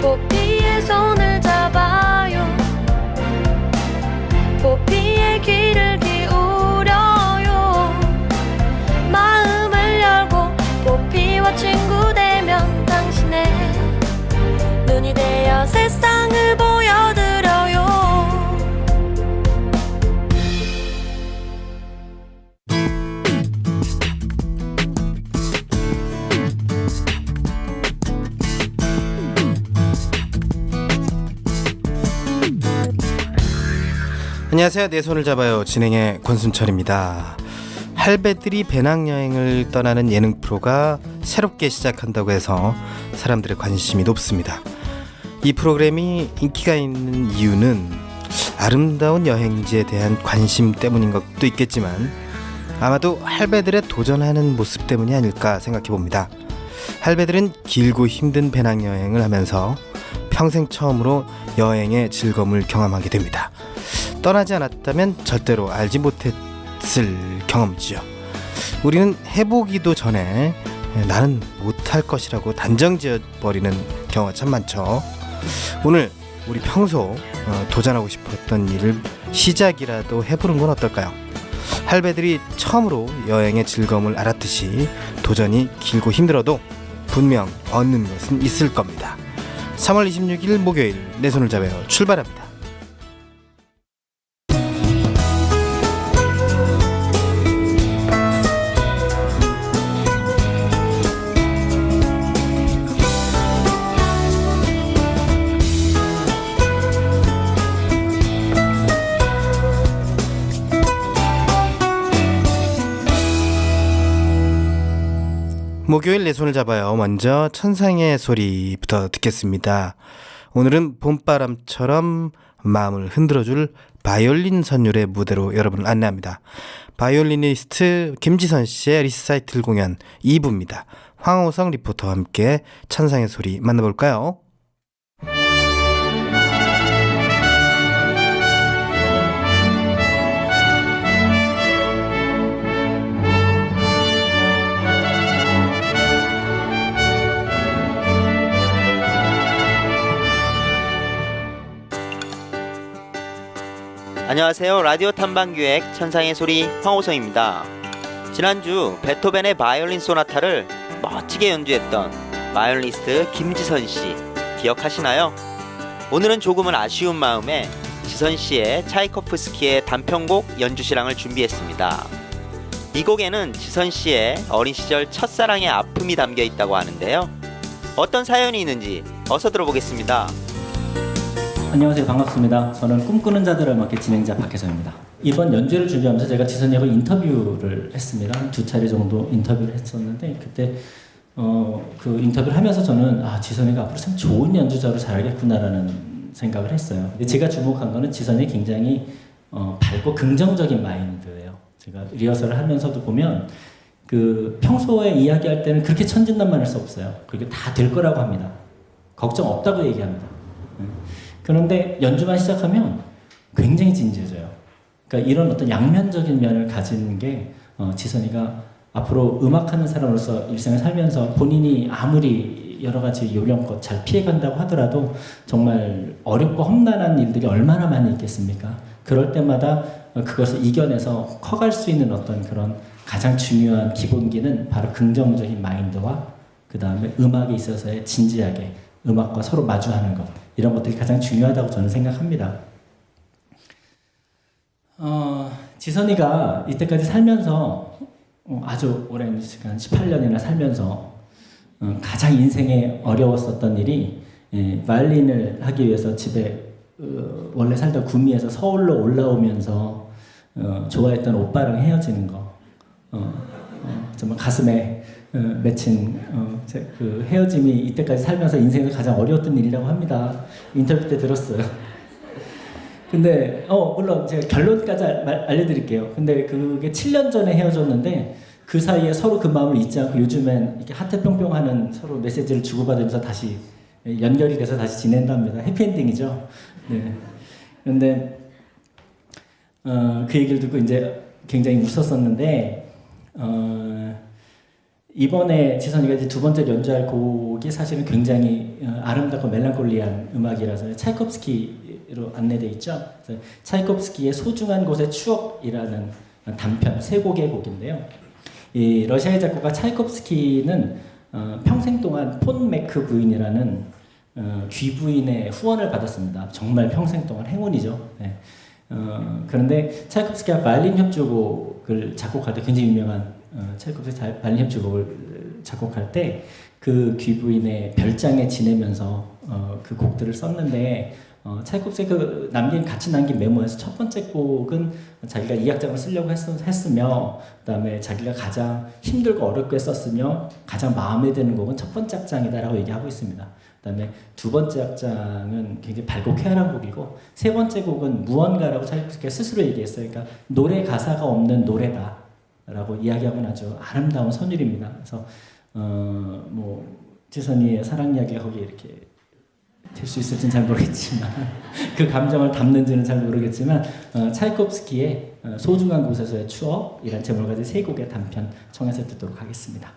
포피의 손을 잡아요. 포피의 귀를 기울여요. 마음을 열고 포피와 친구 되면 당신의 눈이 되어 세상을 보여드려요. 안녕하세요. 내 손을 잡아요. 진행의 권순철입니다. 할배들이 배낭여행을 떠나는 예능 프로가 새롭게 시작한다고 해서 사람들의 관심이 높습니다. 이 프로그램이 인기가 있는 이유는 아름다운 여행지에 대한 관심 때문인 것도 있겠지만 아마도 할배들의 도전하는 모습 때문이 아닐까 생각해 봅니다. 할배들은 길고 힘든 배낭여행을 하면서 평생 처음으로 여행의 즐거움을 경험하게 됩니다. 떠나지 않았다면 절대로 알지 못했을 경험이죠. 우리는 해보기도 전에 나는 못할 것이라고 단정 지어버리는 경우가 참 많죠. 오늘 우리 평소 도전하고 싶었던 일을 시작이라도 해보는 건 어떨까요? 할배들이 처음으로 여행의 즐거움을 알았듯이 도전이 길고 힘들어도 분명 얻는 것은 있을 겁니다. 3월 26일 목요일 내 손을 잡아요. 출발합니다. 목요일 내 손을 잡아요. 먼저 천상의 소리부터 듣겠습니다. 오늘은 봄바람처럼 마음을 흔들어줄 바이올린 선율의 무대로 여러분을 안내합니다. 바이올리니스트 김지선 씨의 리사이틀 공연 2부입니다. 황호성 리포터와 함께 천상의 소리 만나볼까요? 안녕하세요. 라디오 탐방기획 천상의 소리 황호성입니다. 지난주 베토벤의 바이올린 소나타를 멋지게 연주했던 바이올리니스트 김지선 씨 기억하시나요? 오늘은 조금은 아쉬운 마음에 지선 씨의 차이코프스키의 단편곡 연주실황을 준비했습니다. 이 곡에는 지선 씨의 어린 시절 첫사랑의 아픔이 담겨 있다고 하는데요. 어떤 사연이 있는지 어서 들어보겠습니다. 안녕하세요. 반갑습니다. 저는 꿈꾸는 자들을 맡게 진행자 박혜성입니다. 이번 연주를 준비하면서 제가 지선이하고 인터뷰를 했습니다. 한 2차례 정도 인터뷰를 했었는데 그때 그 인터뷰를 하면서 저는 지선이가 앞으로 참 좋은 연주자로 자라겠구나라는 생각을 했어요. 제가 주목한 거는 지선이 굉장히 밝고 긍정적인 마인드예요. 제가 리허설을 하면서도 보면 그 평소에 이야기할 때는 그렇게 천진난만할 수 없어요. 그게 다 될 거라고 합니다. 걱정 없다고 얘기합니다. 그런데 연주만 시작하면 굉장히 진지해져요. 그러니까 이런 어떤 양면적인 면을 가진 게 지선이가 앞으로 음악하는 사람으로서 일생을 살면서 본인이 아무리 여러 가지 요령껏 잘 피해간다고 하더라도 정말 어렵고 험난한 일들이 얼마나 많이 있겠습니까? 그럴 때마다 그것을 이겨내서 커갈 수 있는 어떤 그런 가장 중요한 기본기는 바로 긍정적인 마인드와 그 다음에 음악에 있어서의 진지하게 음악과 서로 마주하는 것, 이런 것들이 가장 중요하다고 저는 생각합니다. 지선이가 이때까지 살면서 아주 오랜 시간 18년이나 살면서 가장 인생에 어려웠었던 일이 바이올린을 하기 위해서 집에 원래 살던 구미에서 서울로 올라오면서 좋아했던 오빠랑 헤어지는 거, 정말 가슴에 맺힌 그 헤어짐이 이때까지 살면서 인생에서 가장 어려웠던 일이라고 합니다. 인터뷰 때 들었어요. 근데 물론 제가 결론까지 알려드릴게요. 근데 그게 7년 전에 헤어졌는데 그 사이에 서로 그 마음을 잊지 않고 요즘엔 이렇게 하트뿅뿅하는 서로 메시지를 주고받으면서 다시 연결이 돼서 다시 지낸답니다. 해피엔딩이죠. 네. 그런데 그 얘기를 듣고 이제 굉장히 웃었었는데 이번에 지선이가 이제 두 번째 연주할 곡이 사실은 굉장히 아름답고 멜랑콜리한 음악이라서 차이콥스키로 안내돼 있죠. 그래서 차이콥스키의 소중한 곳의 추억이라는 단편 세 곡의 곡인데요. 이 러시아의 작곡가 차이콥스키는 평생 동안 폰 메크 부인이라는 귀부인의 후원을 받았습니다. 정말 평생 동안 행운이죠. 네. 그런데 차이콥스키가 바이올린 협주곡을 작곡할 때 굉장히 유명한 차이콥스키 바이올린 협주곡을 작곡할 때 그 귀부인의 별장에 지내면서 그 곡들을 썼는데 차이콥스키가 같이 남긴 메모에서 첫 번째 곡은 자기가 이 악장을 쓰려고 했으며 그다음에 자기가 가장 힘들고 어렵게 썼으며 가장 마음에 드는 곡은 첫 번째 악장이다라고 얘기하고 있습니다. 그다음에 두 번째 악장은 굉장히 밝고 쾌활한 곡이고 세 번째 곡은 무언가라고 차이콥스키가 스스로 얘기했어요. 그러니까 노래 가사가 없는 노래다라고 이야기하고는 아주 아름다운 선율입니다. 그래서 뭐 지선이의 사랑 이야기가 거기에 이렇게 될 수 있을지는 잘 모르겠지만 그 감정을 담는지는 잘 모르겠지만 차이콥스키의 소중한 곳에서의 추억이란 제목을 가진 세 곡의 단편 청해서 듣도록 하겠습니다.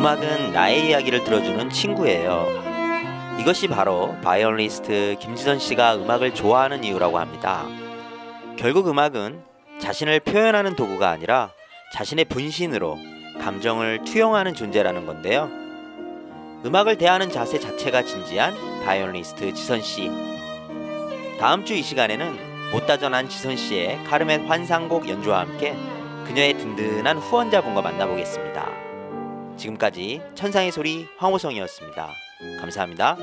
음악은 나의 이야기를 들어주는 친구예요. 이것이 바로 바이올리니스트 김지선 씨가 음악을 좋아하는 이유라고 합니다. 결국 음악은 자신을 표현하는 도구가 아니라 자신의 분신으로 감정을 투영하는 존재라는 건데요. 음악을 대하는 자세 자체가 진지한 바이올리니스트 지선 씨. 다음 주 이 시간에는 못다전한 지선 씨의 카르멘 환상곡 연주와 함께 그녀의 든든한 후원자분과 만나보겠습니다. 지금까지 천상의 소리 황호성이었습니다. 감사합니다.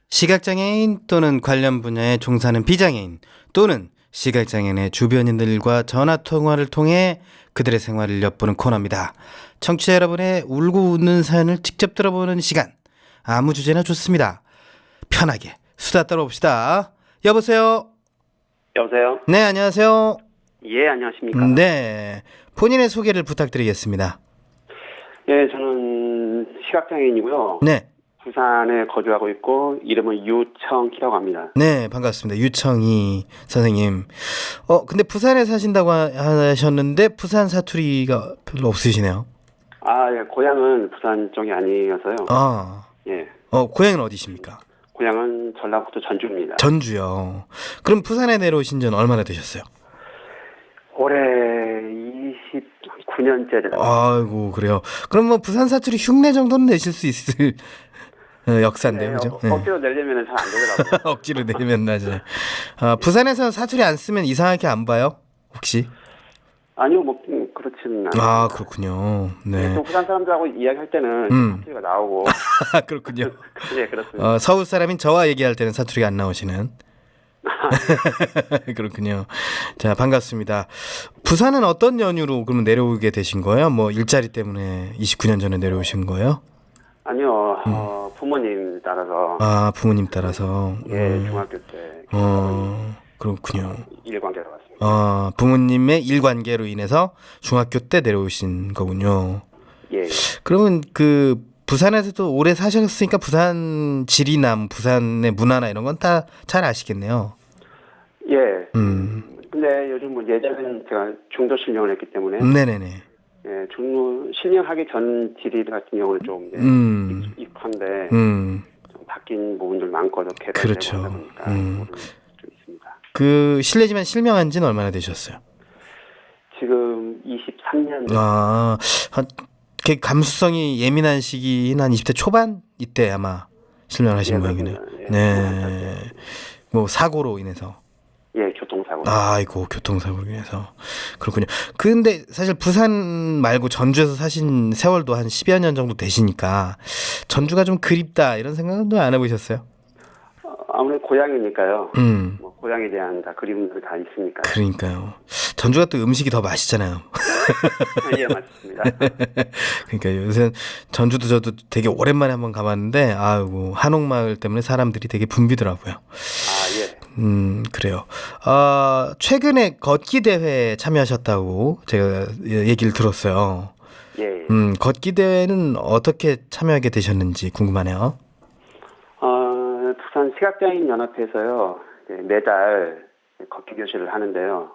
시각장애인 또는 관련 분야에 종사하는 비장애인 또는 시각장애인의 주변인들과 전화통화를 통해 그들의 생활을 엿보는 코너입니다. 청취자 여러분의 울고 웃는 사연을 직접 들어보는 시간. 아무 주제나 좋습니다. 편하게 수다 떨어봅시다. 여보세요? 여보세요? 네, 안녕하세요. 예, 안녕하십니까? 네, 본인의 소개를 부탁드리겠습니다. 예, 저는 시각장애인이고요. 네. 부산에 거주하고 있고 이름은 유청희라고 합니다. 네, 반갑습니다. 유청희 선생님. 근데 부산에 사신다고 하셨는데 부산 사투리가 별로 없으시네요. 아, 예, 고향은 부산 쪽이 아니어서요. 아, 예, 고향은 어디십니까? 고향은 전라북도 전주입니다. 전주요. 그럼 부산에 내려오신 지는 얼마나 되셨어요? 올해 29년째라. 아이고, 그래요. 그럼 뭐 부산 사투리 흉내 정도는 내실 수 있을 역사인데요, 그죠? 네. 억지로 내려면 잘 안 되더라고요. 억지로 내면 나죠. 부산에서 사투리 안 쓰면 이상하게 안 봐요? 혹시? 아니요, 뭐 그렇지는 않아요. 아, 그렇군요. 네. 또 부산 사람들하고 이야기할 때는 사투리가 나오고. 아, 그렇군요. 예, 그렇습니다. 서울 사람인 저와 얘기할 때는 사투리가 안 나오시는. 그렇군요. 자, 반갑습니다. 부산은 어떤 연유로 그러면 내려오게 되신 거예요? 뭐 일자리 때문에 29년 전에 내려오신 거예요? 아니요, 부모님 따라서. 아, 부모님 따라서. 예, 중학교 때 그렇군요. 일관계로 왔습니다. 부모님의 일관계로 인해서 중학교 때 내려오신 거군요. 예, 예. 그러면 그 부산에서도 오래 사셨으니까 부산 지리나 부산의 문화나 이런 건 다 잘 아시겠네요. 예. 근데 요즘 뭐 예전에는 제가 중도 실명을 했기 때문에 네네네. 예, 중도 실명하기 전 지리 같은 경우는 좀 익한데 음. 좀 바뀐 부분들 많고 더 개발되고 그렇죠. 하다 보니까 좀 있습니다. 그 실례지만 실명한 지는 얼마나 되셨어요? 지금 23년 그 감수성이 예민한 시기는 한 20대 초반 이때 아마 실명을 하신 예, 모양이네요. 그렇습니다. 예, 네. 뭐 사고로 인해서. 예, 교통사고. 아이고, 교통사고로 인해서. 그렇군요. 근데 사실 부산 말고 전주에서 사신 세월도 한 10여 년 정도 되시니까 전주가 좀 그립다 이런 생각은 안 해보셨어요? 아무래도 고향이니까요. 음. 뭐 고향에 대한 다 그리움들이 다 있으니까. 그러니까요. 전주가 또 음식이 더 맛있잖아요. 예, 맞습니다. 그러니까 요새 전주도 저도 되게 오랜만에 한번 가봤는데 아이고 한옥마을 때문에 사람들이 되게 붐비더라고요. 예. 그래요. 최근에 걷기 대회에 참여하셨다고 제가 얘기를 들었어요. 예. 걷기 대회는 어떻게 참여하게 되셨는지 궁금하네요. 부산 시각장애인 연합회에서요. 매달 걷기 교실을 하는데요.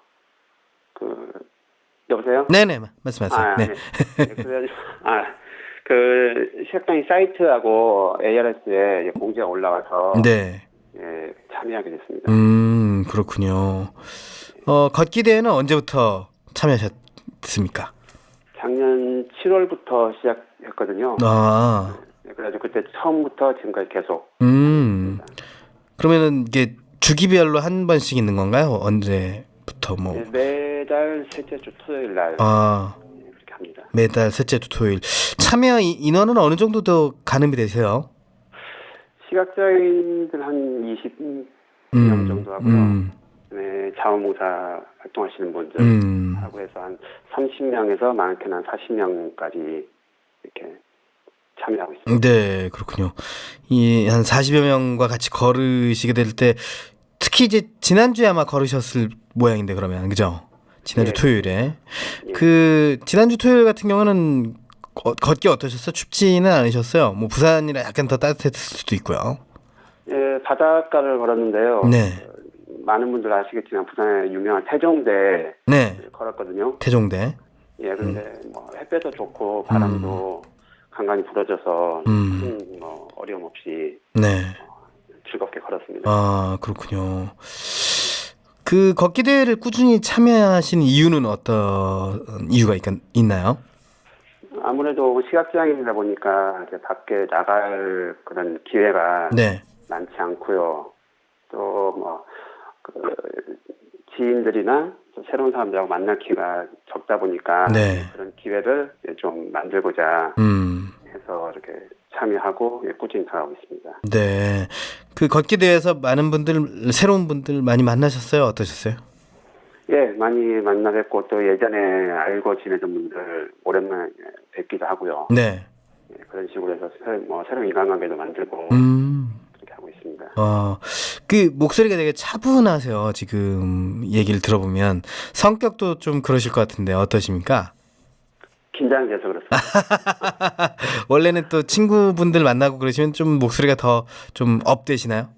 여보세요? 네네, 말씀하세요. 네. 그 시각장애인 사이트하고 ARS에 공지가 올라와서 네. 예, 참여하게 됐습니다. 그렇군요. 걷기 대회는 언제부터 참여하셨습니까? 작년 7월부터 시작했거든요. 그래가지고 그때 처음부터 지금까지 계속. 그러면은 이게 주기별로 한 번씩 있는 건가요? 언제부터 뭐? 네, 매달 셋째 주 토요일 날 그렇게 합니다. 매달 셋째 주 토요일. 참여 인원은 어느 정도 더 가늠이 되세요? 시각장애인들 한 20명 정도 하고요. 네, 자원봉사 활동하시는 분들 하고 해서 한 30명에서 많게는 한 40명까지 이렇게 참여하고 있습니다. 네, 그렇군요. 한 40여 명과 같이 걸으시게 될 때 특히 이제 지난주에 아마 걸으셨을 모양인데 그러면 그죠? 지난주 토요일에. 그 지난주 토요일 같은 경우는 걷기 어떠셨어요? 춥지는 않으셨어요? 뭐 부산이라 약간 더 따뜻했을 수도 있고요. 예, 바닷가를 걸었는데요. 네. 많은 분들 아시겠지만 부산의 유명한 태종대 네. 걸었거든요. 태종대. 예, 근데 뭐 햇볕도 좋고 바람도 간간히 불어져서 큰 뭐 어려움 없이 네. 즐겁게 걸었습니다. 아, 그렇군요. 그 걷기 대회를 꾸준히 참여하신 이유는 어떤 이유가 있나요? 아무래도 시각장애인이다 보니까 이제 밖에 나갈 그런 기회가 네. 많지 않고요. 또 뭐 지인들이나 또 새로운 사람들하고 만날 기회가 적다 보니까 네. 그런 기회를 좀 만들고자 해서 이렇게 참여하고 꾸준히 나가고 있습니다. 네. 그 걷기 대회에서 많은 분들, 새로운 분들 많이 만나셨어요? 어떠셨어요? 예, 많이 만나뵙고 또 예전에 알고 지내던 분들 오랜만에 뵙기도 하고요. 네. 예, 그런 식으로 해서 새로운 인간관계도 만들고 그렇게 하고 있습니다. 그 목소리가 되게 차분하세요. 지금 얘기를 들어보면 성격도 좀 그러실 것 같은데 어떠십니까? 긴장돼서 그렇습니다. 원래는 또 친구분들 만나고 그러시면 좀 목소리가 더 좀 업되시나요?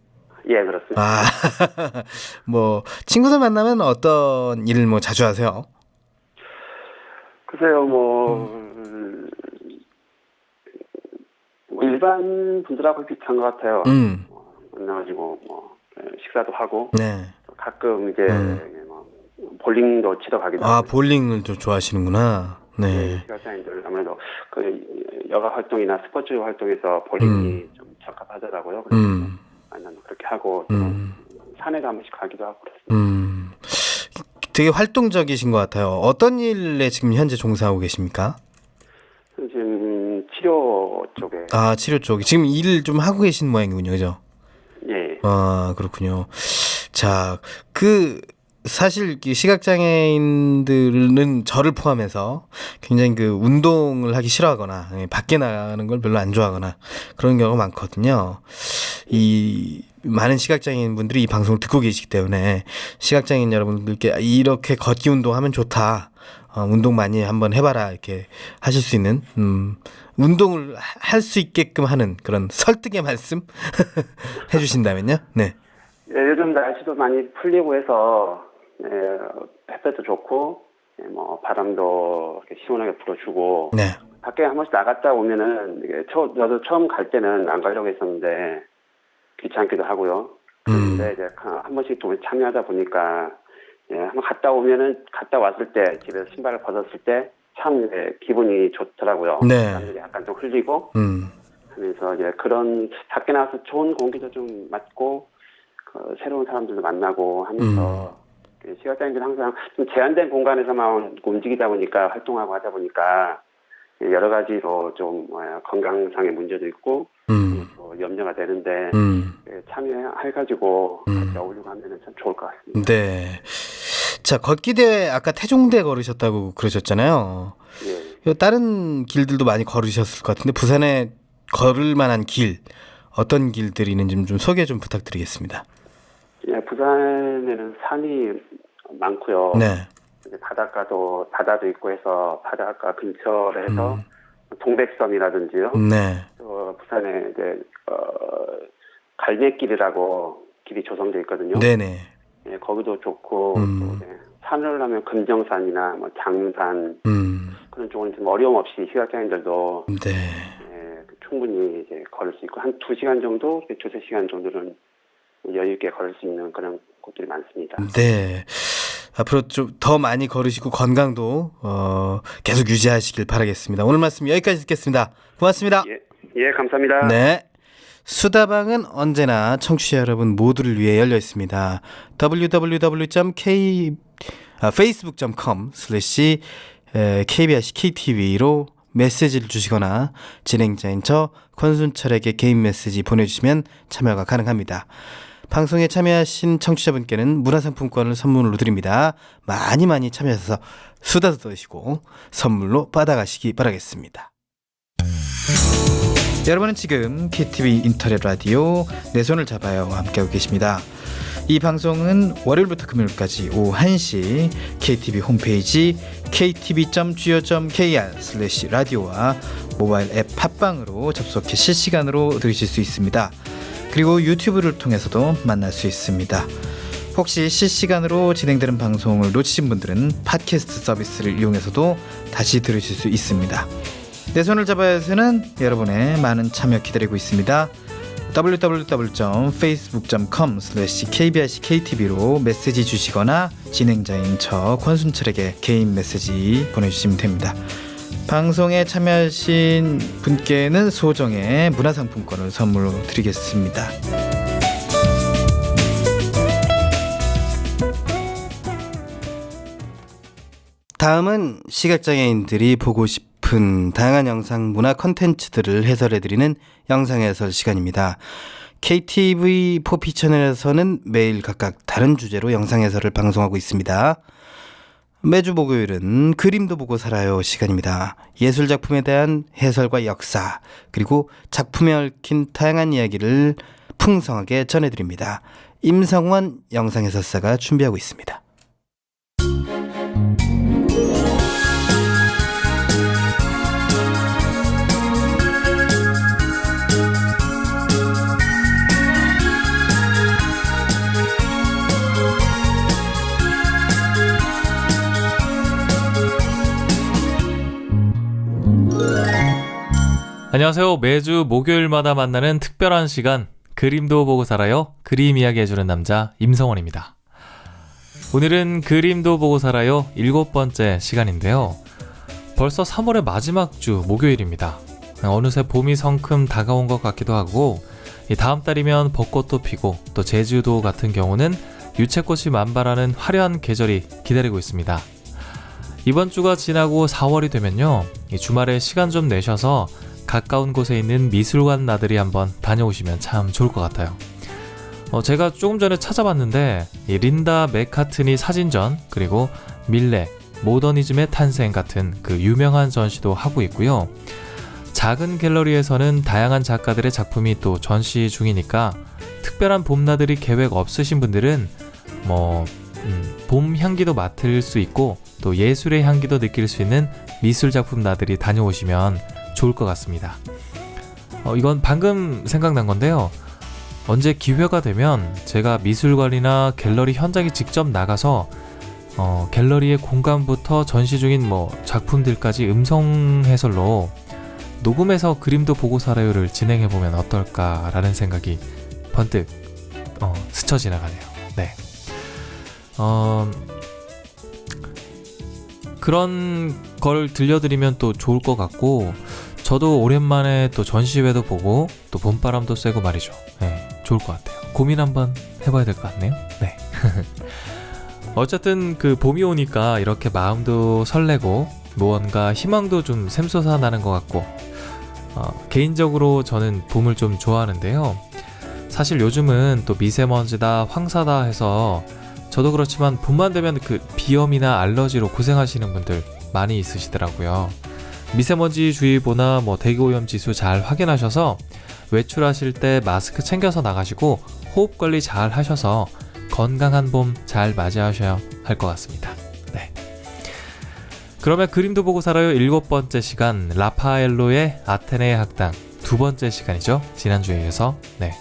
예, 그렇습니다. 뭐 친구들 만나면 어떤 일을 뭐 자주 하세요? 글쎄요, 일반 분들하고 비슷한 것 같아요. 만나가지고 식사도 하고 네. 가끔 이제 볼링도 치러 가기도 하고. 볼링을 좀 좋아하시는구나. 네. 시각장애인들 아무래도 그 여가 활동이나 스포츠 활동에서 볼링이 좀 적합하더라고요. 그래서 만나면 그렇게 하고 또 산에도 한 번씩 가기도 하고 그렇습니다. 되게 활동적이신 것 같아요. 어떤 일에 지금 현재 종사하고 계십니까? 지금 치료 쪽에. 아, 치료 쪽. 지금 일을 좀 하고 계신 모양이군요. 그죠? 예. 아, 그렇군요. 자, 사실 시각장애인들은 저를 포함해서 굉장히 운동을 하기 싫어하거나 밖에 나가는 걸 별로 안 좋아하거나 그런 경우가 많거든요. 이 많은 시각장애인 분들이 이 방송을 듣고 계시기 때문에 시각장애인 여러분들께 이렇게 걷기 운동하면 좋다. 운동 많이 한번 해봐라 이렇게 하실 수 있는 운동을 할 수 있게끔 하는 그런 설득의 말씀 해주신다면요. 네. 예, 요즘 날씨도 많이 풀리고 해서 햇볕도 좋고 바람도 이렇게 시원하게 불어주고 네. 밖에 한 번씩 나갔다 오면은 저도 처음 갈 때는 안 가려고 했었는데 귀찮기도 하고요. 그런데 이제 한 번씩 또 참여하다 보니까 한번 갔다 왔을 때 집에서 신발을 벗었을 때 참 기분이 좋더라고요. 네. 사람들이 약간 좀 흘리고 하면서 이제 그런 밖에 나와서 좋은 공기도 좀 맡고 새로운 사람들도 만나고 하면서 시각장애인들은 항상 좀 제한된 공간에서만 움직이다 보니까 활동하고 하다 보니까 여러 가지로 좀 건강상의 문제도 있고 또 염려가 되는데 참여해가지고 같이 어울리고 하면 참 좋을 것 같습니다. 네. 자, 걷기대 아까 태종대 걸으셨다고 그러셨잖아요. 예. 다른 길들도 많이 걸으셨을 것 같은데 부산에 걸을 만한 길 어떤 길들이 있는지 좀 소개 좀 부탁드리겠습니다. 예, 부산에는 산이 많고요. 네. 이제 바다도 있고 해서 바닷가 근처에 해서 동백섬이라든지요. 네. 또 부산에 이제 갈매길이라고 길이 조성되어 있거든요. 네네. 예, 거기도 좋고 또 산을 하면 금정산이나 장산 그런 쪽은 좀 어려움 없이 시각장애인들도 네. 충분히 이제 걸을 수 있고 한 2시간 정도, 2-3시간 정도는 여유 있게 걸을 수 있는 그런 곳들이 많습니다. 네. 앞으로 좀 더 많이 걸으시고 건강도 계속 유지하시길 바라겠습니다. 오늘 말씀 여기까지 듣겠습니다. 고맙습니다. 예, 감사합니다. 네. 수다방은 언제나 청취자 여러분 모두를 위해 열려 있습니다. www.facebook.com/kbrktV로 메시지를 주시거나 진행자인 저 권순철에게 개인 메시지 보내주시면 참여가 가능합니다. 방송에 참여하신 청취자분께는 문화상품권을 선물로 드립니다. 많이 참여하셔서 수다도 떠시고 선물로 받아가시기 바라겠습니다. 여러분은 지금 KTV 인터넷 라디오 내 손을 잡아요 함께하고 계십니다. 이 방송은 월요일부터 금요일까지 오후 1시 KTV 홈페이지 ktv.go.kr/radio와 모바일 앱 팟빵으로 접속해 실시간으로 들으실 수 있습니다. 그리고 유튜브를 통해서도 만날 수 있습니다. 혹시 실시간으로 진행되는 방송을 놓치신 분들은 팟캐스트 서비스를 이용해서도 다시 들으실 수 있습니다. 내 손을 잡아야에서는 여러분의 많은 참여 기다리고 있습니다. www.facebook.com/kbrktV로 메시지 주시거나 진행자인 저 권순철에게 개인 메시지 보내주시면 됩니다. 방송에 참여하신 분께는 소정의 문화상품권을 선물로 드리겠습니다. 다음은 시각장애인들이 보고 싶은 다양한 영상 문화 콘텐츠들을 해설해드리는 영상 해설 시간입니다. KTV 포피 채널에서는 매일 각각 다른 주제로 영상 해설을 방송하고 있습니다. 매주 목요일은 그림도 보고 살아요 시간입니다. 예술작품에 대한 해설과 역사 그리고 작품에 얽힌 다양한 이야기를 풍성하게 전해드립니다. 임성원 영상해설사가 준비하고 있습니다. 안녕하세요. 매주 목요일마다 만나는 특별한 시간 그림도 보고 살아요. 그림 이야기 해주는 남자 임성원입니다. 오늘은 그림도 보고 살아요 7번째 시간인데요. 벌써 3월의 마지막 주 목요일입니다. 어느새 봄이 성큼 다가온 것 같기도 하고 다음 달이면 벚꽃도 피고 또 제주도 같은 경우는 유채꽃이 만발하는 화려한 계절이 기다리고 있습니다. 이번 주가 지나고 4월이 되면요, 이 주말에 시간 좀 내셔서 가까운 곳에 있는 미술관 나들이 한번 다녀오시면 참 좋을 것 같아요. 제가 조금 전에 찾아봤는데 이 린다 맥카트니 사진전, 그리고 밀레 모더니즘의 탄생 같은 그 유명한 전시도 하고 있고요. 작은 갤러리에서는 다양한 작가들의 작품이 또 전시 중이니까 특별한 봄나들이 계획 없으신 분들은 봄 향기도 맡을 수 있고 또 예술의 향기도 느낄 수 있는 미술 작품 나들이 다녀오시면 좋을 것 같습니다. 이건 방금 생각난 건데요. 언제 기회가 되면 제가 미술관이나 갤러리 현장에 직접 나가서 갤러리의 공간부터 전시 중인 작품들까지 음성 해설로 녹음해서 그림도 보고 살아요를 진행해보면 어떨까라는 생각이 번뜩 스쳐 지나가네요. 네. 그런 걸 들려드리면 또 좋을 것 같고, 저도 오랜만에 또 전시회도 보고 또 봄바람도 쐬고 말이죠. 네, 좋을 것 같아요. 고민 한번 해봐야 될 것 같네요. 네. 어쨌든 그 봄이 오니까 이렇게 마음도 설레고 무언가 희망도 좀 샘솟아 나는 것 같고, 개인적으로 저는 봄을 좀 좋아하는데요. 사실 요즘은 또 미세먼지다 황사다 해서 저도 그렇지만 봄만 되면 그 비염이나 알러지로 고생하시는 분들 많이 있으시더라고요. 미세먼지 주의보나 대기오염 지수 잘 확인하셔서 외출하실 때 마스크 챙겨서 나가시고 호흡 관리 잘 하셔서 건강한 봄 잘 맞이하셔야 할 것 같습니다. 네. 그러면 그림도 보고 살아요 7번째 시간, 라파엘로의 아테네의 학당 2번째 시간이죠. 지난주에 이어서 네,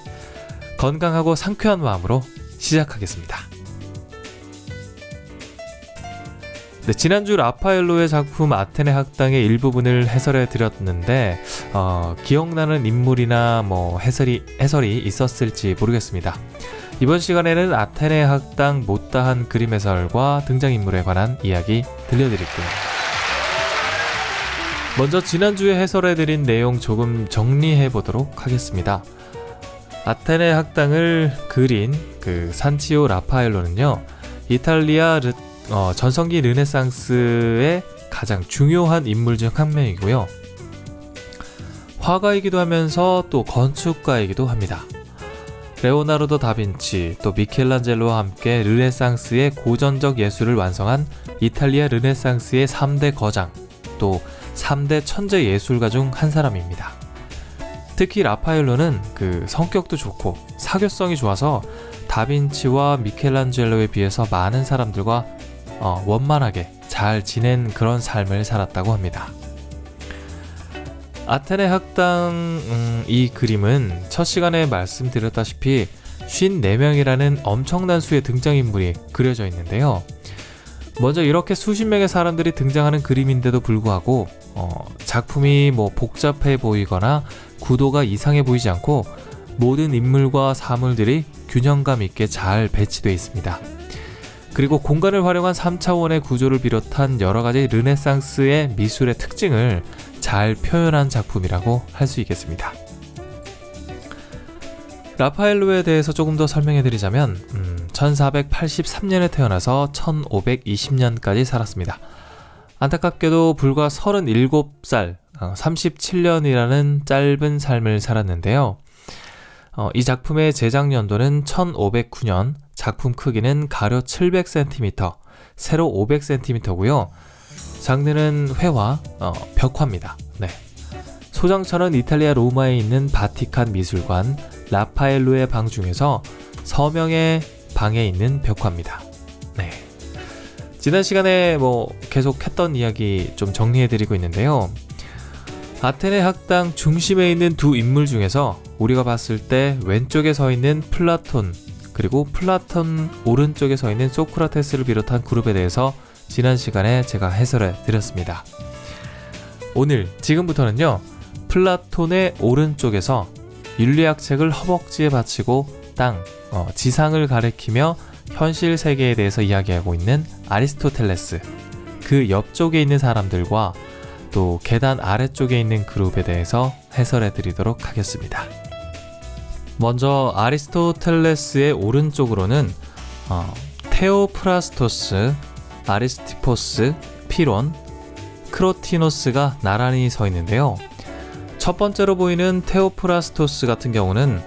건강하고 상쾌한 마음으로 시작하겠습니다. 네, 지난주 라파엘로의 작품 아테네 학당의 일부분을 해설해 드렸는데 기억나는 인물이나 해설이 있었을지 모르겠습니다. 이번 시간에는 아테네 학당 못다한 그림 해설과 등장인물에 관한 이야기 들려드릴게요. 먼저 지난주에 해설해드린 내용 조금 정리해보도록 하겠습니다. 아테네 학당을 그린 그 산치오 라파엘로는요, 이탈리아 전성기 르네상스의 가장 중요한 인물 중 한 명이고요. 화가이기도 하면서 또 건축가이기도 합니다. 레오나르도 다빈치, 또 미켈란젤로와 함께 르네상스의 고전적 예술을 완성한 이탈리아 르네상스의 3대 거장, 또 3대 천재 예술가 중 한 사람입니다. 특히 라파엘로는 그 성격도 좋고 사교성이 좋아서 다빈치와 미켈란젤로에 비해서 많은 사람들과 원만하게 잘 지낸 그런 삶을 살았다고 합니다. 아테네 학당 이 그림은 첫 시간에 말씀드렸다시피 54명이라는 엄청난 수의 등장인물이 그려져 있는데요. 먼저 이렇게 수십 명의 사람들이 등장하는 그림인데도 불구하고 작품이 복잡해 보이거나 구도가 이상해 보이지 않고 모든 인물과 사물들이 균형감 있게 잘 배치되어 있습니다. 그리고 공간을 활용한 3차원의 구조를 비롯한 여러가지 르네상스의 미술의 특징을 잘 표현한 작품이라고 할 수 있겠습니다. 라파엘로에 대해서 조금 더 설명해드리자면 1483년에 태어나서 1520년까지 살았습니다. 안타깝게도 불과 37살, 37년이라는 짧은 삶을 살았는데요. 이 작품의 제작 연도는 1509년, 작품 크기는 가로 700cm, 세로 500cm고요. 장르는 회화, 벽화입니다. 네. 소장처는 이탈리아 로마에 있는 바티칸 미술관 라파엘로의 방 중에서 서명의 방에 있는 벽화입니다. 네. 지난 시간에 계속 했던 이야기 좀 정리해드리고 있는데요. 아테네 학당 중심에 있는 두 인물 중에서 우리가 봤을 때 왼쪽에 서 있는 플라톤, 그리고 플라톤 오른쪽에 서 있는 소크라테스를 비롯한 그룹에 대해서 지난 시간에 제가 해설해 드렸습니다. 지금부터는요, 플라톤의 오른쪽에서 윤리학 책을 허벅지에 받치고 지상을 가리키며 현실 세계에 대해서 이야기하고 있는 아리스토텔레스, 그 옆쪽에 있는 사람들과 또 계단 아래쪽에 있는 그룹에 대해서 해설해 드리도록 하겠습니다. 먼저 아리스토텔레스의 오른쪽으로는 테오프라스토스, 아리스티포스, 피론, 크로티노스가 나란히 서 있는데요. 첫 번째로 보이는 테오프라스토스 같은 경우는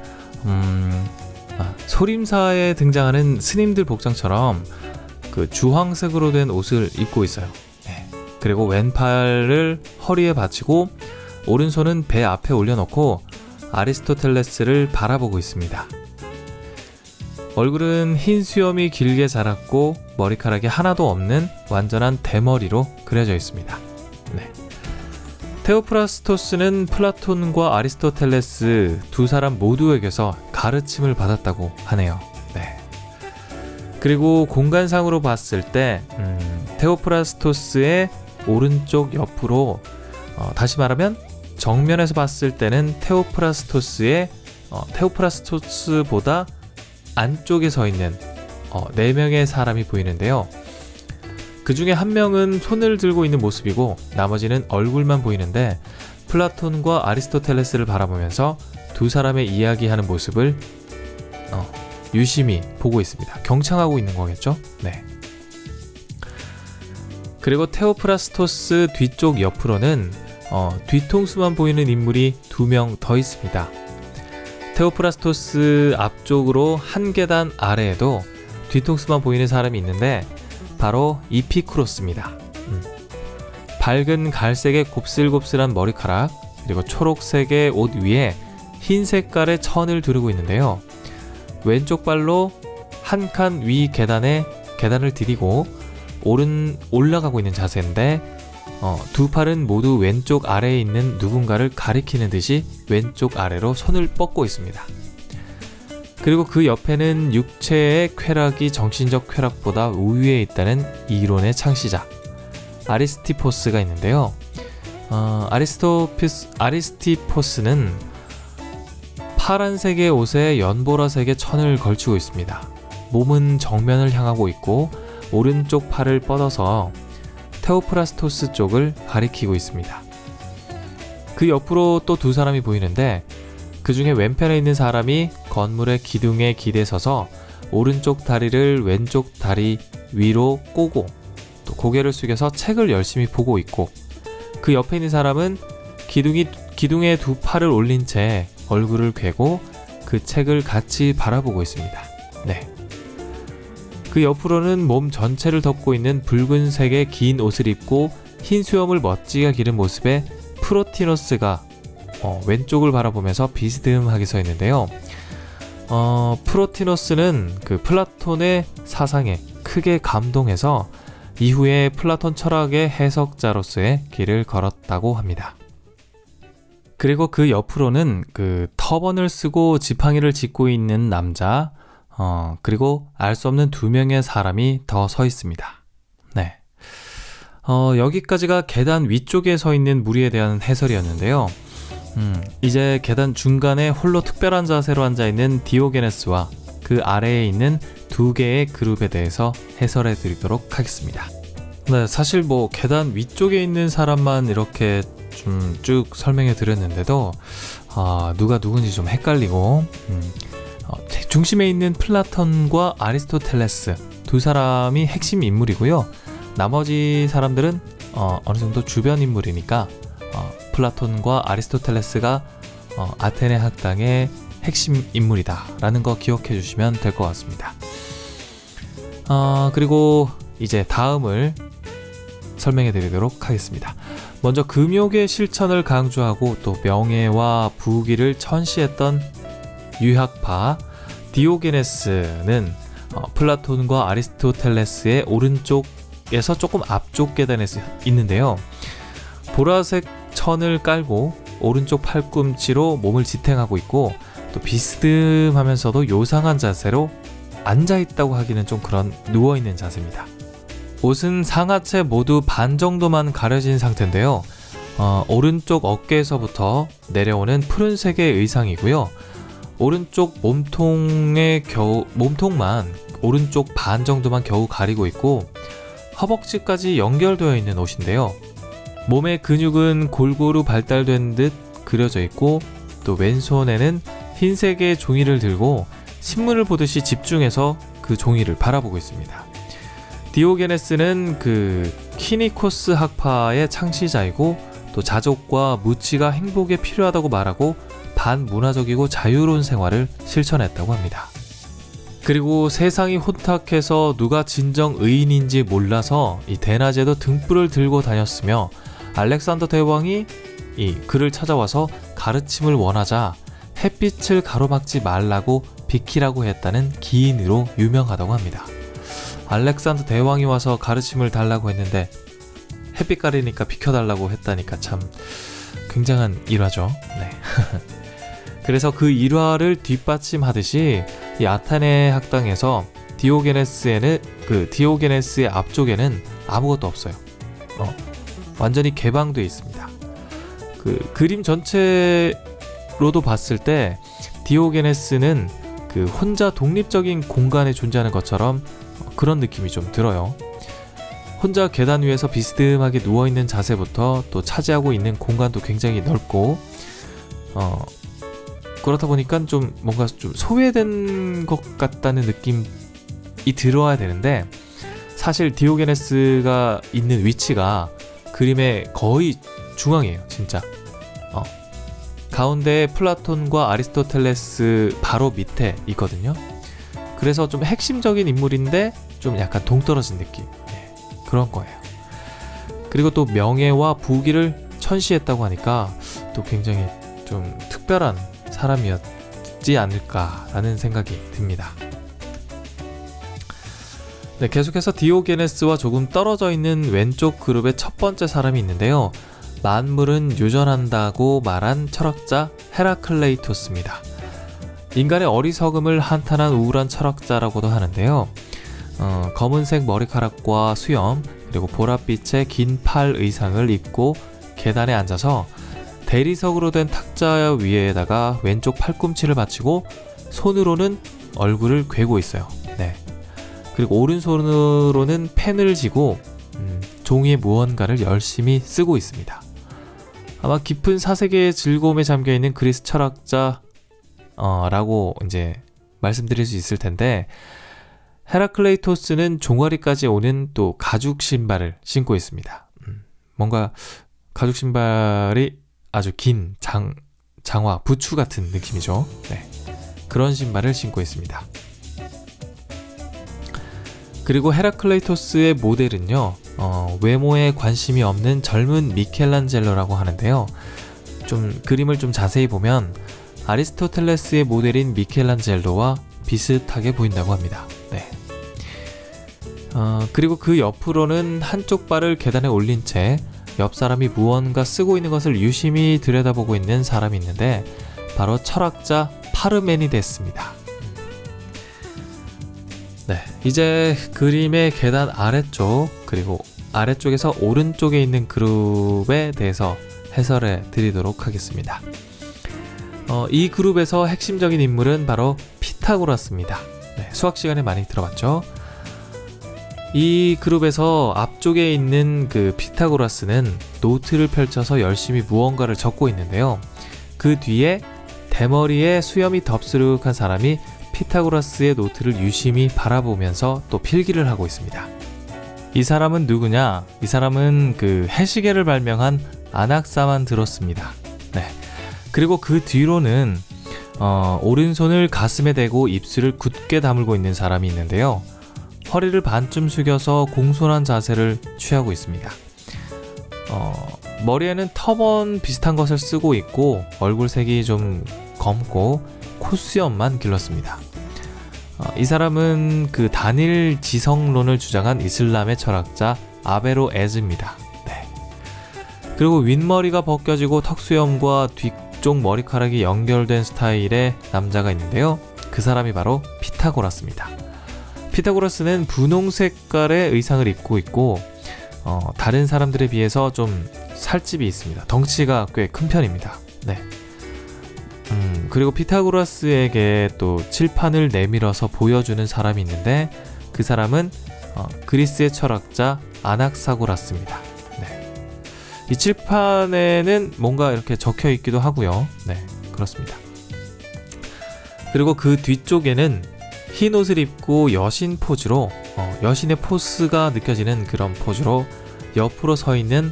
소림사에 등장하는 스님들 복장처럼 그 주황색으로 된 옷을 입고 있어요. 네. 그리고 왼팔을 허리에 받치고 오른손은 배 앞에 올려놓고 아리스토텔레스를 바라보고 있습니다. 얼굴은 흰 수염이 길게 자랐고 머리카락이 하나도 없는 완전한 대머리로 그려져 있습니다. 네. 테오프라스토스는 플라톤과 아리스토텔레스 두 사람 모두에게서 가르침을 받았다고 하네요. 네. 그리고 공간상으로 봤을 때 테오프라스토스의 오른쪽 옆으로 다시 말하면 정면에서 봤을 때는 테오프라스토스보다 안쪽에 서 있는 4명의 사람이 보이는데요. 그 중에 한 명은 손을 들고 있는 모습이고 나머지는 얼굴만 보이는데 플라톤과 아리스토텔레스를 바라보면서 두 사람의 이야기하는 모습을 유심히 보고 있습니다. 경청하고 있는 거겠죠? 네. 그리고 테오프라스토스 뒤쪽 옆으로는 뒤통수만 보이는 인물이 2명 더 있습니다. 테오프라스토스 앞쪽으로 한 계단 아래에도 뒤통수만 보이는 사람이 있는데 바로 이피쿠로스입니다. 밝은 갈색의 곱슬곱슬한 머리카락 그리고 초록색의 옷 위에 흰 색깔의 천을 두르고 있는데요. 왼쪽 발로 한 칸 위 계단을 디디고 올라가고 있는 자세인데 두 팔은 모두 왼쪽 아래에 있는 누군가를 가리키는 듯이 왼쪽 아래로 손을 뻗고 있습니다. 그리고 그 옆에는 육체의 쾌락이 정신적 쾌락보다 우위에 있다는 이론의 창시자 아리스티포스가 있는데요. 아리스티포스는 파란색의 옷에 연보라색의 천을 걸치고 있습니다. 몸은 정면을 향하고 있고 오른쪽 팔을 뻗어서 테오프라스토스 쪽을 가리키고 있습니다. 그 옆으로 또 두 사람이 보이는데 그 중에 왼편에 있는 사람이 건물의 기둥에 기대 서서 오른쪽 다리를 왼쪽 다리 위로 꼬고 또 고개를 숙여서 책을 열심히 보고 있고 그 옆에 있는 사람은 기둥에 두 팔을 올린 채 얼굴을 괴고 그 책을 같이 바라보고 있습니다. 네. 그 옆으로는 몸 전체를 덮고 있는 붉은색의 긴 옷을 입고 흰 수염을 멋지게 기른 모습의 프로티노스가 왼쪽을 바라보면서 비스듬하게 서 있는데요. 프로티노스는 그 플라톤의 사상에 크게 감동해서 이후에 플라톤 철학의 해석자로서의 길을 걸었다고 합니다. 그리고 그 옆으로는 그 터번을 쓰고 지팡이를 짚고 있는 남자 그리고 알 수 없는 2명의 사람이 더 서 있습니다. 네. 여기까지가 계단 위쪽에 서 있는 무리에 대한 해설이었는데요. 이제 계단 중간에 홀로 특별한 자세로 앉아있는 디오게네스와 그 아래에 있는 2개의 그룹에 대해서 해설해 드리도록 하겠습니다. 네, 사실 계단 위쪽에 있는 사람만 이렇게 좀 쭉 설명해 드렸는데도 누가 누군지 좀 헷갈리고 중심에 있는 플라톤과 아리스토텔레스 두 사람이 핵심 인물이고요. 나머지 사람들은 어느 정도 주변 인물이니까 플라톤과 아리스토텔레스가 아테네 학당의 핵심 인물이다 라는 거 기억해 주시면 될 것 같습니다. 그리고 이제 다음을 설명해 드리도록 하겠습니다. 먼저 금욕의 실천을 강조하고 또 명예와 부귀를 천시했던 유학파 디오게네스는 플라톤과 아리스토텔레스의 오른쪽에서 조금 앞쪽 계단에 있는데요. 보라색 천을 깔고 오른쪽 팔꿈치로 몸을 지탱하고 있고 또 비스듬하면서도 요상한 자세로 앉아있다고 하기는 좀 그런 누워있는 자세입니다. 옷은 상하체 모두 반 정도만 가려진 상태인데요. 오른쪽 어깨에서부터 내려오는 푸른색의 의상이고요. 오른쪽 몸통만 오른쪽 반 정도만 겨우 가리고 있고 허벅지까지 연결되어 있는 옷인데요. 몸의 근육은 골고루 발달된 듯 그려져 있고 또 왼손에는 흰색의 종이를 들고 신문을 보듯이 집중해서 그 종이를 바라보고 있습니다. 디오게네스는 그 키니코스 학파의 창시자이고 또 자족과 무치가 행복에 필요하다고 말하고 반문화적이고 자유로운 생활을 실천했다고 합니다. 그리고 세상이 혼탁해서 누가 진정 의인인지 몰라서 이 대낮에도 등불을 들고 다녔으며 알렉산더 대왕이 이 그를 찾아와서 가르침을 원하자 햇빛을 가로막지 말라고 비키라고 했다는 기인으로 유명하다고 합니다. 알렉산더 대왕이 와서 가르침을 달라고 했는데 햇빛 가리니까 비켜달라고 했다니까 참 굉장한 일화죠. 네. 그래서 그 일화를 뒷받침하듯이 이 아테네 학당에서 디오게네스의 앞쪽에는 아무것도 없어요. 완전히 개방되어 있습니다. 그 그림 전체로도 봤을 때 디오게네스는 그 혼자 독립적인 공간에 존재하는 것처럼 그런 느낌이 좀 들어요. 혼자 계단 위에서 비스듬하게 누워있는 자세부터 또 차지하고 있는 공간도 굉장히 넓고 그렇다 보니까 좀 뭔가 좀 소외된 것 같다는 느낌이 들어야 되는데 사실 디오게네스가 있는 위치가 그림의 거의 중앙이에요. 진짜 가운데에 플라톤과 아리스토텔레스 바로 밑에 있거든요. 그래서 좀 핵심적인 인물인데 좀 약간 동떨어진 느낌. 네, 그런 거예요. 그리고 또 명예와 부귀를 천시했다고 하니까 또 굉장히 좀 특별한 사람이었지 않을까라는 생각이 듭니다. 네, 계속해서 디오게네스와 조금 떨어져 있는 왼쪽 그룹의 첫 번째 사람이 있는데요. 만물은 유전한다고 말한 철학자 헤라클레이토스입니다. 인간의 어리석음을 한탄한 우울한 철학자라고도 하는데요. 검은색 머리카락과 수염 그리고 보랏빛의 긴 팔 의상을 입고 계단에 앉아서 대리석으로 된 탁자 위에다가 왼쪽 팔꿈치를 받치고 손으로는 얼굴을 괴고 있어요. 네. 그리고 오른손으로는 펜을 쥐고 종이에 무언가를 열심히 쓰고 있습니다. 아마 깊은 사색의 즐거움에 잠겨있는 그리스 철학자 라고 이제 말씀드릴 수 있을 텐데 헤라클레이토스는 종아리까지 오는 또 가죽 신발을 신고 있습니다. 뭔가 가죽 신발이 아주 긴 장화, 부츠 같은 느낌이죠. 네. 그런 신발을 신고 있습니다. 그리고 헤라클레이토스의 모델은요, 외모에 관심이 없는 젊은 미켈란젤로라고 하는데요. 좀 그림을 좀 자세히 보면 아리스토텔레스의 모델인 미켈란젤로와 비슷하게 보인다고 합니다. 네. 그리고 그 옆으로는 한쪽 발을 계단에 올린 채 옆 사람이 무언가 쓰고 있는 것을 유심히 들여다보고 있는 사람이 있는데 바로 철학자 파르메니데스입니다. 네, 이제 그림의 계단 아래쪽 그리고 아래쪽에서 오른쪽에 있는 그룹에 대해서 해설해 드리도록 하겠습니다. 이 그룹에서 핵심적인 인물은 바로 피타고라스입니다. 네, 수학 시간에 많이 들어봤죠? 이 그룹에서 앞쪽에 있는 그 피타고라스는 노트를 펼쳐서 열심히 무언가를 적고 있는데요. 그 뒤에 대머리에 수염이 덥수룩한 사람이 피타고라스의 노트를 유심히 바라보면서 또 필기를 하고 있습니다. 이 사람은 누구냐? 이 사람은 그 해시계를 발명한 아낙사만드로스입니다. 네. 그리고 그 뒤로는 오른손을 가슴에 대고 입술을 굳게 다물고 있는 사람이 있는데요. 허리를 반쯤 숙여서 공손한 자세를 취하고 있습니다. 머리에는 터번 비슷한 것을 쓰고 있고 얼굴색이 좀 검고 콧수염만 길렀습니다. 이 사람은 그 단일 지성론을 주장한 이슬람의 철학자 아베로에즈입니다. 네. 그리고 윗머리가 벗겨지고 턱수염과 뒤쪽 머리카락이 연결된 스타일의 남자가 있는데요. 그 사람이 바로 피타고라스입니다. 피타고라스는 분홍 색깔의 의상을 입고 있고 다른 사람들에 비해서 좀 살집이 있습니다. 덩치가 꽤 큰 편입니다. 네. 그리고 피타고라스에게 또 칠판을 내밀어서 보여주는 사람이 있는데 그 사람은 그리스의 철학자 아낙사고라스입니다. 네. 이 칠판에는 뭔가 이렇게 적혀 있기도 하고요. 네, 그렇습니다. 그리고 그 뒤쪽에는 흰 옷을 입고 여신 포즈로 여신의 포스가 느껴지는 그런 포즈로 옆으로 서 있는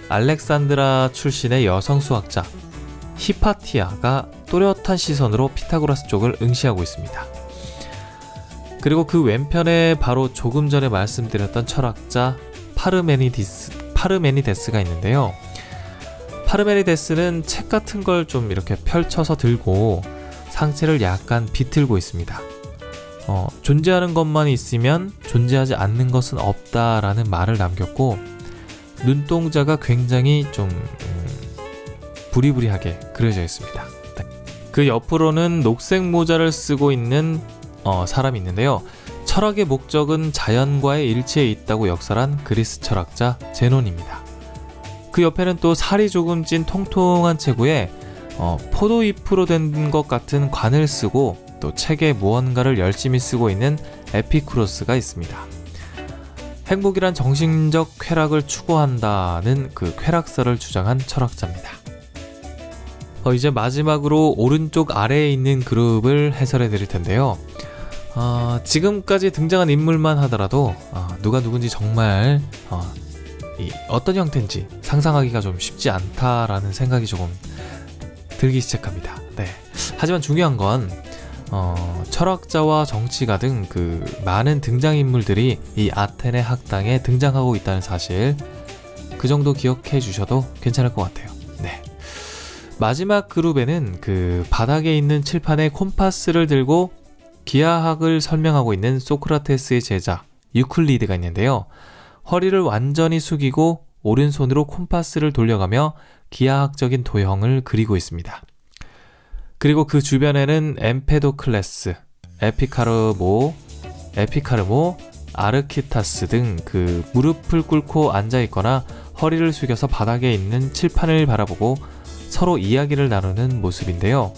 알렉산드라 출신의 여성 수학자 히파티아가 또렷한 시선으로 피타고라스 쪽을 응시하고 있습니다. 그리고 그 왼편에 바로 조금 전에 말씀드렸던 철학자 파르메니데스가 있는데요. 파르메니데스는 책 같은 걸 좀 이렇게 펼쳐서 들고 상체를 약간 비틀고 있습니다. 존재하는 것만 있으면 존재하지 않는 것은 없다라는 말을 남겼고, 눈동자가 굉장히 좀 부리부리하게 그려져 있습니다. 네. 그 옆으로는 녹색 모자를 쓰고 있는 사람이 있는데요. 철학의 목적은 자연과의 일치에 있다고 역설한 그리스 철학자 제논입니다. 그 옆에는 또 살이 조금 찐 통통한 체구에 포도잎으로 된 것 같은 관을 쓰고 또 책에 무언가를 열심히 쓰고 있는 에피쿠로스가 있습니다. 행복이란 정신적 쾌락을 추구한다는 그 쾌락설을 주장한 철학자입니다. 이제 마지막으로 오른쪽 아래에 있는 그룹을 해설해 드릴 텐데요. 지금까지 등장한 인물만 하더라도 누가 누군지 정말 어떤 형태인지 상상하기가 좀 쉽지 않다라는 생각이 조금 들기 시작합니다. 네. 하지만 중요한 건 철학자와 정치가 등 그 많은 등장인물들이 이 아테네 학당에 등장하고 있다는 사실, 그 정도 기억해 주셔도 괜찮을 것 같아요. 네. 마지막 그룹에는 그 바닥에 있는 칠판에 콤파스를 들고 기하학을 설명하고 있는 소크라테스의 제자 유클리드가 있는데요. 허리를 완전히 숙이고 오른손으로 콤파스를 돌려가며 기하학적인 도형을 그리고 있습니다. 그리고 그 주변에는 엠페도클레스, 에피카르모, 아르키타스 등 그 무릎을 꿇고 앉아있거나 허리를 숙여서 바닥에 있는 칠판을 바라보고 서로 이야기를 나누는 모습인데요.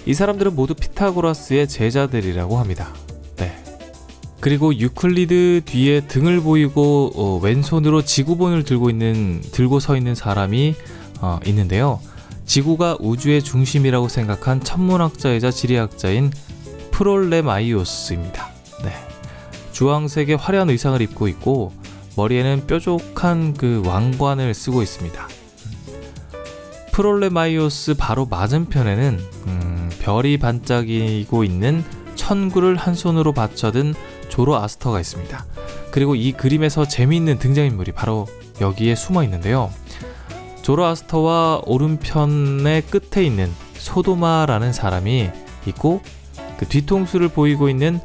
이 사람들은 모두 피타고라스의 제자들이라고 합니다. 네. 그리고 유클리드 뒤에 등을 보이고 왼손으로 지구본을 들고 서 있는 사람이 있는데요. 지구가 우주의 중심이라고 생각한 천문학자이자 지리학자인 프롤레마이오스입니다. 네. 주황색의 화려한 의상을 입고 있고 머리에는 뾰족한 그 왕관을 쓰고 있습니다. 프롤레마이오스 바로 맞은편에는 별이 반짝이고 있는 천구를 한 손으로 받쳐든 조로아스터가 있습니다. 그리고 이 그림에서 재미있는 등장인물이 바로 여기에 숨어 있는데요. 조로아스터와 오른편의 끝에 있는 소도마라는 사람이 있고, 그 뒤통수를 보이고 있는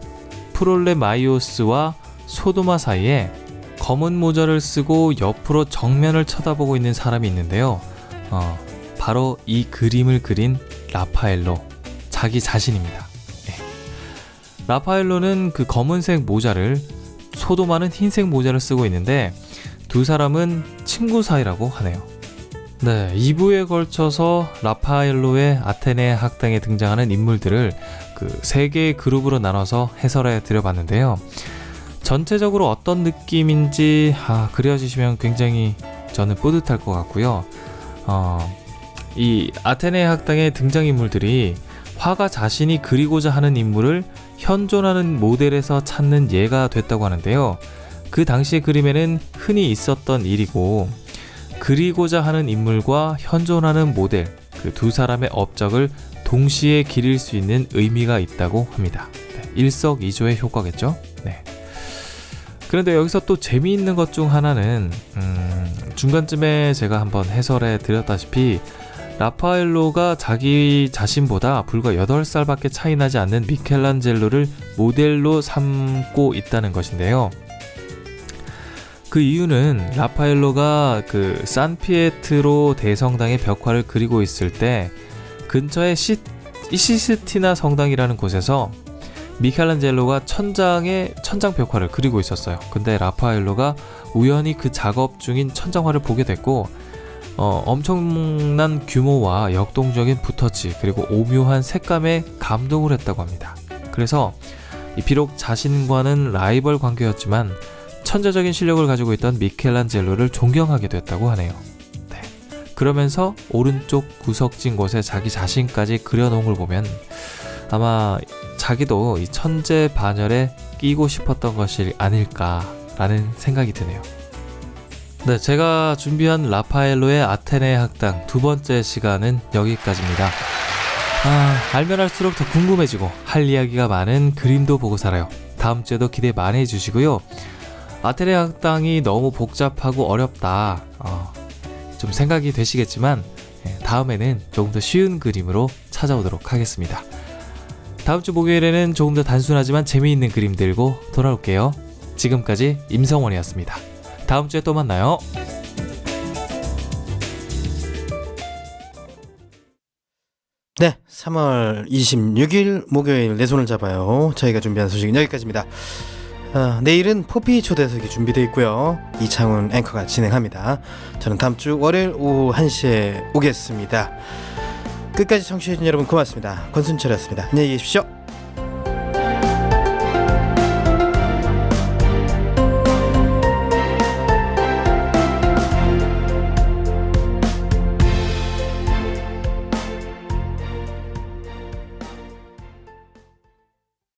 프롤레마이오스와 소도마 사이에 검은 모자를 쓰고 옆으로 정면을 쳐다보고 있는 사람이 있는데요. 바로 이 그림을 그린 라파엘로 자기 자신입니다. 네. 라파엘로는 그 검은색 모자를, 소도마는 흰색 모자를 쓰고 있는데 두 사람은 친구 사이라고 하네요. 네, 2부에 걸쳐서 라파엘로의 아테네 학당에 등장하는 인물들을 그 3개의 그룹으로 나눠서 해설해 드려봤는데요. 전체적으로 어떤 느낌인지 그려지시면 굉장히 저는 뿌듯할 것 같고요. 이 아테네 학당의 등장인물들이 화가 자신이 그리고자 하는 인물을 현존하는 모델에서 찾는 예가 됐다고 하는데요. 그 당시의 그림에는 흔히 있었던 일이고, 그리고자 하는 인물과 현존하는 모델, 그 두 사람의 업적을 동시에 기릴 수 있는 의미가 있다고 합니다. 네, 일석이조의 효과겠죠? 네. 그런데 여기서 또 재미있는 것 중 하나는 중간쯤에 제가 한번 해설해 드렸다시피 라파엘로가 자기 자신보다 불과 8살밖에 차이 나지 않는 미켈란젤로를 모델로 삼고 있다는 것인데요. 그 이유는 라파엘로가 그 산피에트로 대성당의 벽화를 그리고 있을 때 근처에 시스티나 성당이라는 곳에서 미켈란젤로가 천장 벽화를 그리고 있었어요. 근데 라파엘로가 우연히 그 작업 중인 천장화를 보게 됐고 엄청난 규모와 역동적인 붓터치 그리고 오묘한 색감에 감동을 했다고 합니다. 그래서 비록 자신과는 라이벌 관계였지만 천재적인 실력을 가지고 있던 미켈란젤로를 존경하게 됐다고 하네요. 네. 그러면서 오른쪽 구석진 곳에 자기 자신까지 그려놓은 걸 보면 아마 자기도 이 천재 반열에 끼고 싶었던 것이 아닐까라는 생각이 드네요. 네, 제가 준비한 라파엘로의 아테네 학당 두 번째 시간은 여기까지입니다. 알면 할수록 더 궁금해지고 할 이야기가 많은 그림도 보고 살아요. 다음 주에도 기대 많이 해주시고요. 아테네 학당이 너무 복잡하고 어렵다 좀 생각이 되시겠지만 다음에는 조금 더 쉬운 그림으로 찾아오도록 하겠습니다. 다음 주 목요일에는 조금 더 단순하지만 재미있는 그림 들고 돌아올게요. 지금까지 임성원이었습니다. 다음 주에 또 만나요. 네, 3월 26일 목요일 내 손을 잡아요. 저희가 준비한 소식은 여기까지입니다. 내일은 포피 초대석이 준비되어 있고요. 이창훈 앵커가 진행합니다. 저는 다음 주 월요일 오후 1시에 오겠습니다. 끝까지 청취해주신 여러분 고맙습니다. 권순철이었습니다. 안녕히 계십시오.